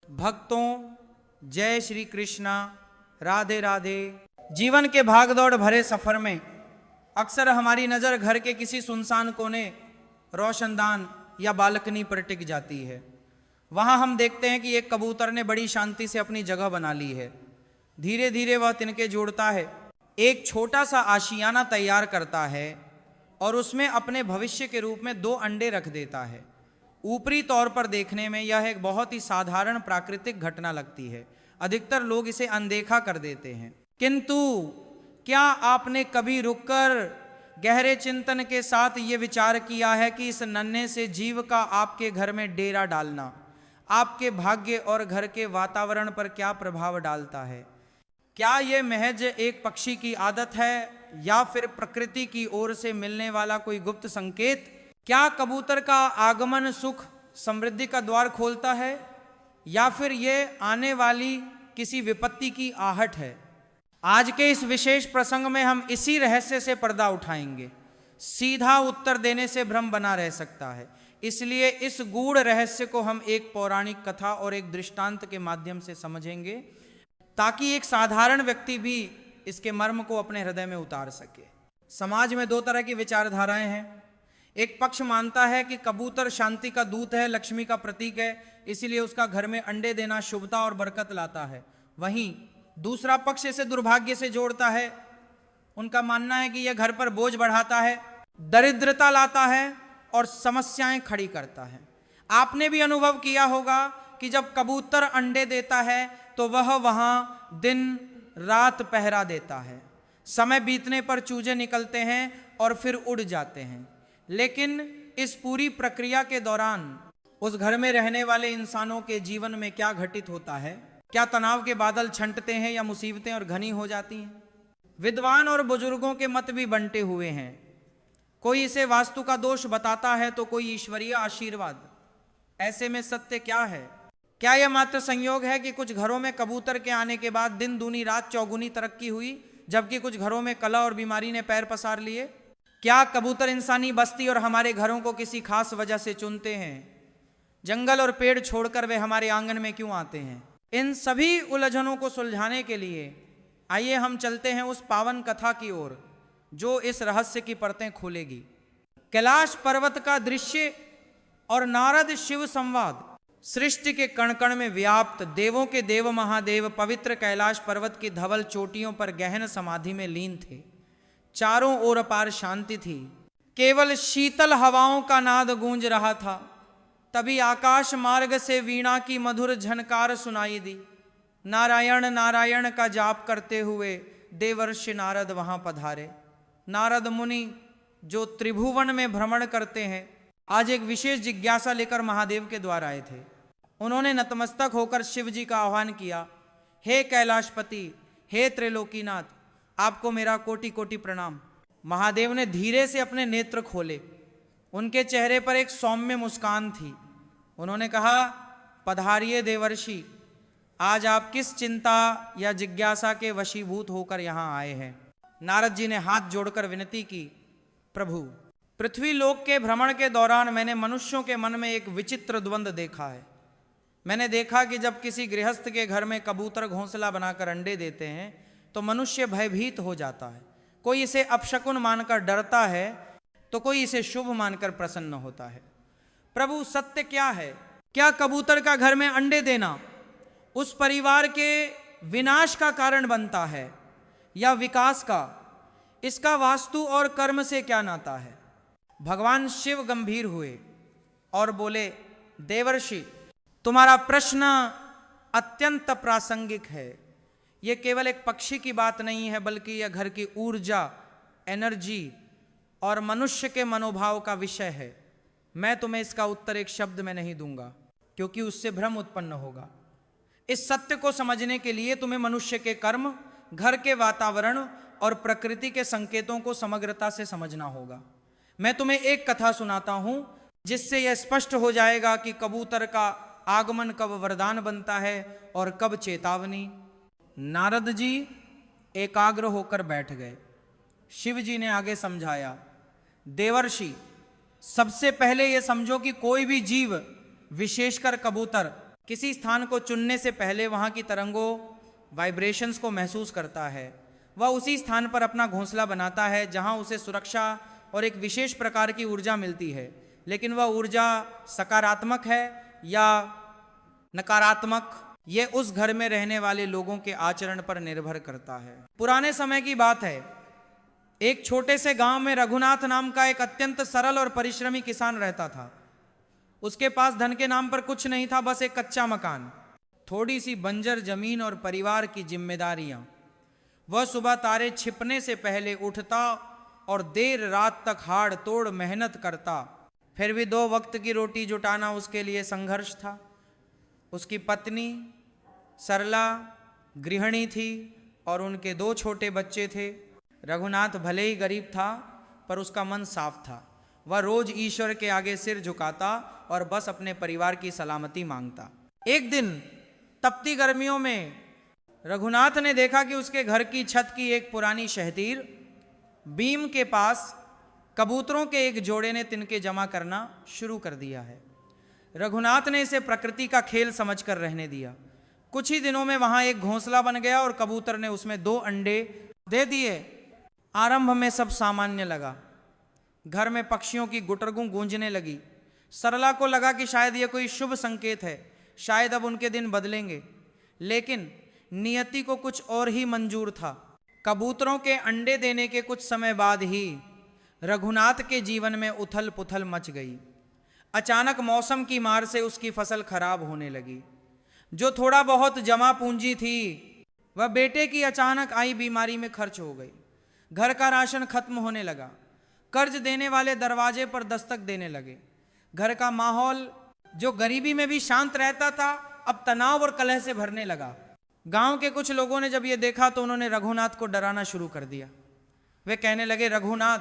भक्तों, जय श्री कृष्णा, राधे राधे। जीवन के भागदौड़ भरे सफर में अक्सर हमारी नज़र घर के किसी सुनसान कोने, रोशनदान या बालकनी पर टिक जाती है। वहाँ हम देखते हैं कि एक कबूतर ने बड़ी शांति से अपनी जगह बना ली है। धीरे धीरे वह तिनके जोड़ता है, एक छोटा सा आशियाना तैयार करता है और उसमें अपने भविष्य के रूप में 2 अंडे रख देता है। ऊपरी तौर पर देखने में यह एक बहुत ही साधारण प्राकृतिक घटना लगती है। अधिकतर लोग इसे अनदेखा कर देते हैं, किंतु क्या आपने कभी रुककर गहरे चिंतन के साथ ये विचार किया है कि इस नन्हे से जीव का आपके घर में डेरा डालना आपके भाग्य और घर के वातावरण पर क्या प्रभाव डालता है? क्या ये महज एक पक्षी की आदत है या फिर प्रकृति की ओर से मिलने वाला कोई गुप्त संकेत? क्या कबूतर का आगमन सुख समृद्धि का द्वार खोलता है या फिर ये आने वाली किसी विपत्ति की आहट है? आज के इस विशेष प्रसंग में हम इसी रहस्य से पर्दा उठाएंगे। सीधा उत्तर देने से भ्रम बना रह सकता है, इसलिए इस गूढ़ रहस्य को हम एक पौराणिक कथा और एक दृष्टांत के माध्यम से समझेंगे, ताकि एक साधारण व्यक्ति भी इसके मर्म को अपने हृदय में उतार सके। समाज में 2 तरह की विचारधाराएं हैं। एक पक्ष मानता है कि कबूतर शांति का दूत है, लक्ष्मी का प्रतीक है, इसीलिए उसका घर में अंडे देना शुभता और बरकत लाता है। वहीं दूसरा पक्ष इसे दुर्भाग्य से जोड़ता है। उनका मानना है कि यह घर पर बोझ बढ़ाता है, दरिद्रता लाता है और समस्याएं खड़ी करता है। आपने भी अनुभव किया होगा कि जब कबूतर अंडे देता है तो वह वहां दिन रात पहरा देता है। समय बीतने पर चूजे निकलते हैं और फिर उड़ जाते हैं, लेकिन इस पूरी प्रक्रिया के दौरान उस घर में रहने वाले इंसानों के जीवन में क्या घटित होता है? क्या तनाव के बादल छंटते हैं या मुसीबतें और घनी हो जाती हैं? विद्वान और बुजुर्गों के मत भी बंटे हुए हैं। कोई इसे वास्तु का दोष बताता है तो कोई ईश्वरीय आशीर्वाद। ऐसे में सत्य क्या है? क्या यह मात्र संयोग है कि कुछ घरों में कबूतर के आने के बाद दिन दूनी रात चौगुनी तरक्की हुई, जबकि कुछ घरों में कलह और बीमारी ने पैर पसार लिए? क्या कबूतर इंसानी बस्ती और हमारे घरों को किसी खास वजह से चुनते हैं? जंगल और पेड़ छोड़कर वे हमारे आंगन में क्यों आते हैं? इन सभी उलझनों को सुलझाने के लिए आइए हम चलते हैं उस पावन कथा की ओर जो इस रहस्य की परतें खोलेगी। कैलाश पर्वत का दृश्य और नारद शिव संवाद। सृष्टि के कण कण में व्याप्त देवों के देव महादेव पवित्र कैलाश पर्वत की धवल चोटियों पर गहन समाधि में लीन थे। चारों ओर अपार शांति थी, केवल शीतल हवाओं का नाद गूंज रहा था। तभी आकाश मार्ग से वीणा की मधुर झनकार सुनाई दी। नारायण नारायण का जाप करते हुए देवर्षि नारद वहां पधारे। नारद मुनि जो त्रिभुवन में भ्रमण करते हैं, आज एक विशेष जिज्ञासा लेकर महादेव के द्वार आए थे। उन्होंने नतमस्तक होकर शिव जी का आह्वान किया। हे कैलाशपति, हे त्रिलोकीनाथ, आपको मेरा कोटि कोटि प्रणाम। महादेव ने धीरे से अपने नेत्र खोले। उनके चेहरे पर एक सौम्य मुस्कान थी। उन्होंने कहा, पधारिए देवर्षि, आज आप किस चिंता या जिज्ञासा के वशीभूत होकर यहाँ आए हैं? नारद जी ने हाथ जोड़कर विनती की, प्रभु, पृथ्वी लोक के भ्रमण के दौरान मैंने मनुष्यों के मन में एक विचित्र द्वंद्व देखा है। मैंने देखा कि जब किसी गृहस्थ के घर में कबूतर घोंसला बनाकर अंडे देते हैं तो मनुष्य भयभीत हो जाता है। कोई इसे अपशकुन मानकर डरता है तो कोई इसे शुभ मानकर प्रसन्न होता है। प्रभु, सत्य क्या है? क्या कबूतर का घर में अंडे देना उस परिवार के विनाश का कारण बनता है या विकास का? इसका वास्तु और कर्म से क्या नाता है? भगवान शिव गंभीर हुए और बोले, देवर्षि, तुम्हारा प्रश्न अत्यंत प्रासंगिक है। यह केवल एक पक्षी की बात नहीं है, बल्कि यह घर की ऊर्जा, एनर्जी और मनुष्य के मनोभाव का विषय है। मैं तुम्हें इसका उत्तर एक शब्द में नहीं दूंगा, क्योंकि उससे भ्रम उत्पन्न होगा। इस सत्य को समझने के लिए तुम्हें मनुष्य के कर्म, घर के वातावरण और प्रकृति के संकेतों को समग्रता से समझना होगा। मैं तुम्हें एक कथा सुनाता हूं, जिससे यह स्पष्ट हो जाएगा कि कबूतर का आगमन कब वरदान बनता है और कब चेतावनी। नारद जी एकाग्र होकर बैठ गए। शिव जी ने आगे समझाया, देवर्षि, सबसे पहले यह समझो कि कोई भी जीव, विशेषकर कबूतर, किसी स्थान को चुनने से पहले वहाँ की तरंगों वाइब्रेशंस को महसूस करता है। वह उसी स्थान पर अपना घोंसला बनाता है जहाँ उसे सुरक्षा और एक विशेष प्रकार की ऊर्जा मिलती है, लेकिन वह ऊर्जा सकारात्मक है या नकारात्मक, यह उस घर में रहने वाले लोगों के आचरण पर निर्भर करता है। पुराने समय की बात है, एक छोटे से गांव में रघुनाथ नाम का एक अत्यंत सरल और परिश्रमी किसान रहता था। उसके पास धन के नाम पर कुछ नहीं था, बस एक कच्चा मकान, थोड़ी सी बंजर जमीन और परिवार की जिम्मेदारियां। वह सुबह तारे छिपने से पहले उठता और देर रात तक हाड़ तोड़ मेहनत करता। फिर भी 2 वक्त की रोटी जुटाना उसके लिए संघर्ष था। उसकी पत्नी सरला गृहिणी थी और उनके 2 छोटे बच्चे थे। रघुनाथ भले ही गरीब था, पर उसका मन साफ था। वह रोज ईश्वर के आगे सिर झुकाता और बस अपने परिवार की सलामती मांगता। एक दिन तपती गर्मियों में रघुनाथ ने देखा कि उसके घर की छत की एक पुरानी शहतीर बीम के पास कबूतरों के एक जोड़े ने तिनके जमा करना शुरू कर दिया है। रघुनाथ ने इसे प्रकृति का खेल समझकर रहने दिया। कुछ ही दिनों में वहां एक घोंसला बन गया और कबूतर ने उसमें 2 अंडे दे दिए। आरंभ में सब सामान्य लगा। घर में पक्षियों की गुटरगू गूंजने लगी। सरला को लगा कि शायद यह कोई शुभ संकेत है, शायद अब उनके दिन बदलेंगे। लेकिन नियति को कुछ और ही मंजूर था। कबूतरों के अंडे देने के कुछ समय बाद ही रघुनाथ के जीवन में उथल पुथल मच गई। अचानक मौसम की मार से उसकी फसल खराब होने लगी। जो थोड़ा बहुत जमा पूंजी थी वह बेटे की अचानक आई बीमारी में खर्च हो गई। घर का राशन खत्म होने लगा। कर्ज देने वाले दरवाजे पर दस्तक देने लगे। घर का माहौल जो गरीबी में भी शांत रहता था, अब तनाव और कलह से भरने लगा। गांव के कुछ लोगों ने जब यह देखा तो उन्होंने रघुनाथ को डराना शुरू कर दिया। वे कहने लगे, रघुनाथ,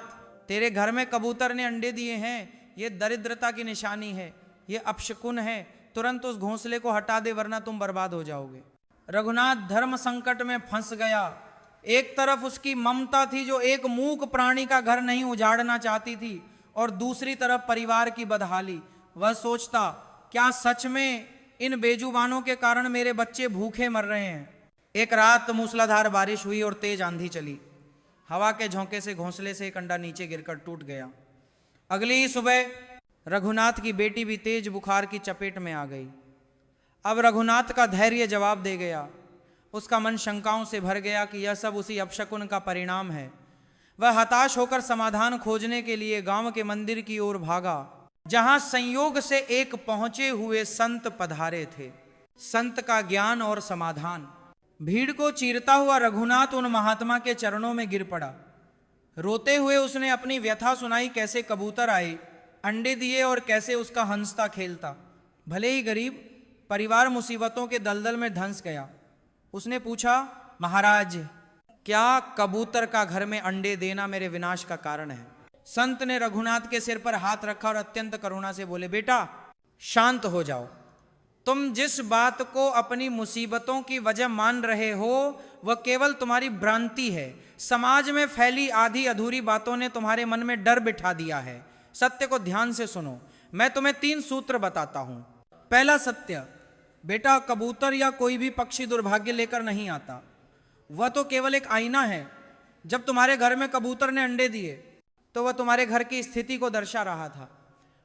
तेरे घर में कबूतर ने अंडे दिए हैं, ये दरिद्रता की निशानी है, ये अपशकुन है, तुरंत उस घोंसले को हटा दे वरना तुम बर्बाद हो जाओगे। रघुनाथ धर्म संकट में फंस गया। एक तरफ उसकी ममता थी जो एक मूक प्राणी का घर नहीं उजाड़ना चाहती थी, और दूसरी तरफ परिवार की बदहाली। वह सोचता, क्या सच में इन बेजुबानों के कारण मेरे बच्चे भूखे मर रहे हैं। एक रात मूसलाधार बारिश हुई और तेज आंधी चली। हवा के झोंके से घोंसले से एक अंडा नीचे गिरकर टूट गया। अगली ही सुबह रघुनाथ की बेटी भी तेज बुखार की चपेट में आ गई। अब रघुनाथ का धैर्य जवाब दे गया। उसका मन शंकाओं से भर गया कि यह सब उसी अपशकुन का परिणाम है। वह हताश होकर समाधान खोजने के लिए गांव के मंदिर की ओर भागा, जहां संयोग से एक पहुंचे हुए संत पधारे थे। संत का ज्ञान और समाधान। भीड़ को चीरता हुआ रघुनाथ उन महात्मा के चरणों में गिर पड़ा। रोते हुए उसने अपनी व्यथा सुनाई, कैसे कबूतर आए, अंडे दिए और कैसे उसका हंसता खेलता। भले ही गरीब, परिवार मुसीबतों के दलदल में धंस गया। उसने पूछा, महाराज, क्या कबूतर का घर में अंडे देना मेरे विनाश का कारण है? संत ने रघुनाथ के सिर पर हाथ रखा और अत्यंत करुणा से बोले, बेटा शांत हो जाओ। तुम जिस बात को अपनी मुसीबतों की वजह मान रहे हो वह केवल तुम्हारी भ्रांति है। समाज में फैली आधी अधूरी बातों ने तुम्हारे मन में डर बिठा दिया है। सत्य को ध्यान से सुनो। मैं तुम्हें 3 सूत्र बताता हूं। पहला सत्य, बेटा कबूतर या कोई भी पक्षी दुर्भाग्य लेकर नहीं आता। वह तो केवल एक आईना है। जब तुम्हारे घर में कबूतर ने अंडे दिए तो वह तुम्हारे घर की स्थिति को दर्शा रहा था।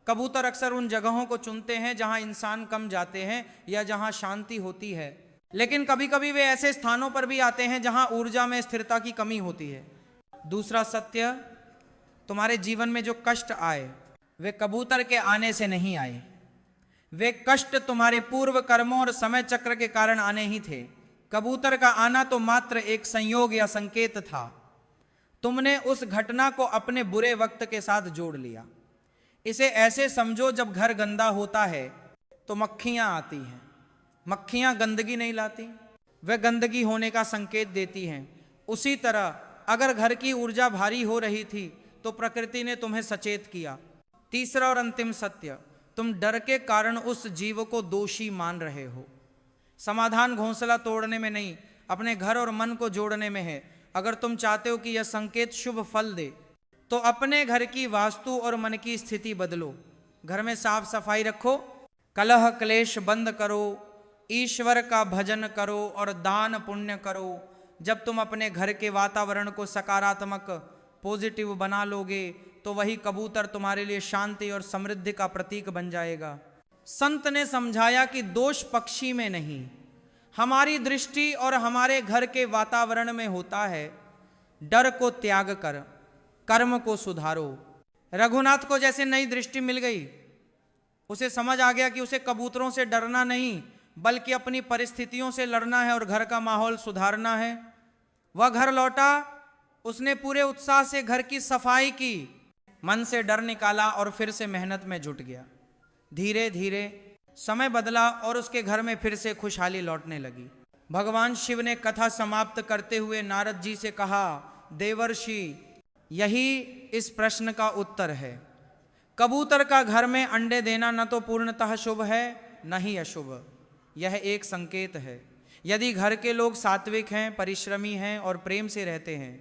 कबूतर अक्सर उन जगहों को चुनते हैं जहां इंसान कम जाते हैं या जहां शांति होती है, लेकिन कभी कभी वे ऐसे स्थानों पर भी आते हैं जहां ऊर्जा में स्थिरता की कमी होती है। दूसरा सत्य, तुम्हारे जीवन में जो कष्ट आए वे कबूतर के आने से नहीं आए। वे कष्ट तुम्हारे पूर्व कर्मों और समय चक्र के कारण आने ही थे। कबूतर का आना तो मात्र एक संयोग या संकेत था। तुमने उस घटना को अपने बुरे वक्त के साथ जोड़ लिया। इसे ऐसे समझो, जब घर गंदा होता है तो मक्खियां आती हैं। मक्खियां गंदगी नहीं लाती, वे गंदगी होने का संकेत देती हैं। उसी तरह अगर घर की ऊर्जा भारी हो रही थी तो प्रकृति ने तुम्हें सचेत किया। तीसरा और अंतिम सत्य, तुम डर के कारण उस जीव को दोषी मान रहे हो। समाधान घोंसला तोड़ने में नहीं, अपने घर और मन को जोड़ने में है। अगर तुम चाहते हो कि यह संकेत शुभ फल दे तो अपने घर की वास्तु और मन की स्थिति बदलो। घर में साफ सफाई रखो, कलह क्लेश बंद करो, ईश्वर का भजन करो और दान पुण्य करो। जब तुम अपने घर के वातावरण को सकारात्मक पॉजिटिव बना लोगे तो वही कबूतर तुम्हारे लिए शांति और समृद्धि का प्रतीक बन जाएगा। संत ने समझाया कि दोष पक्षी में नहीं, हमारी दृष्टि और हमारे घर के वातावरण में होता है। डर को त्याग कर कर्म को सुधारो। रघुनाथ को जैसे नई दृष्टि मिल गई, उसे समझ आ गया कि उसे कबूतरों से डरना नहीं बल्कि अपनी परिस्थितियों से लड़ना है और घर का माहौल सुधारना है। वह घर लौटा, उसने पूरे उत्साह से घर की सफाई की, मन से डर निकाला और फिर से मेहनत में जुट गया। धीरे धीरे समय बदला और उसके घर में फिर से खुशहाली लौटने लगी। भगवान शिव ने कथा समाप्त करते हुए नारद जी से कहा, देवर्षि, यही इस प्रश्न का उत्तर है। कबूतर का घर में अंडे देना न तो पूर्णतः शुभ है न ही अशुभ, यह एक संकेत है। यदि घर के लोग सात्विक हैं, परिश्रमी हैं और प्रेम से रहते हैं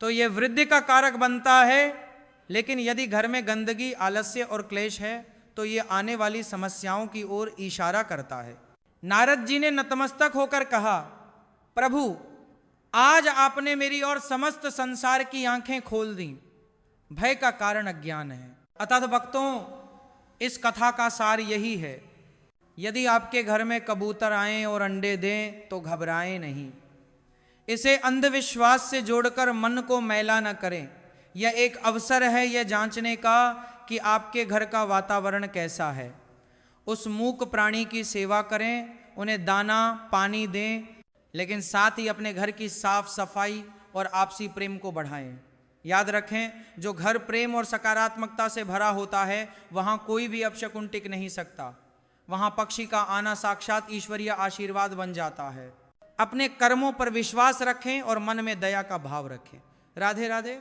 तो यह वृद्धि का कारक बनता है। लेकिन यदि घर में गंदगी, आलस्य और क्लेश है तो ये आने वाली समस्याओं की ओर इशारा करता है। नारद जी ने नतमस्तक होकर कहा, प्रभु, आज आपने मेरी और समस्त संसार की आंखें खोल दी। भय का कारण अज्ञान है। अतः भक्तों, इस कथा का सार यही है, यदि आपके घर में कबूतर आएं और अंडे दें तो घबराएं नहीं। इसे अंधविश्वास से जोड़कर मन को मैला न करें। यह एक अवसर है यह जांचने का कि आपके घर का वातावरण कैसा है। उस मूक प्राणी की सेवा करें, उन्हें दाना पानी दें, लेकिन साथ ही अपने घर की साफ सफाई और आपसी प्रेम को बढ़ाएं। याद रखें, जो घर प्रेम और सकारात्मकता से भरा होता है वहाँ कोई भी अपशकुन टिक नहीं सकता। वहाँ पक्षी का आना साक्षात ईश्वरीय आशीर्वाद बन जाता है। अपने कर्मों पर विश्वास रखें और मन में दया का भाव रखें। राधे राधे।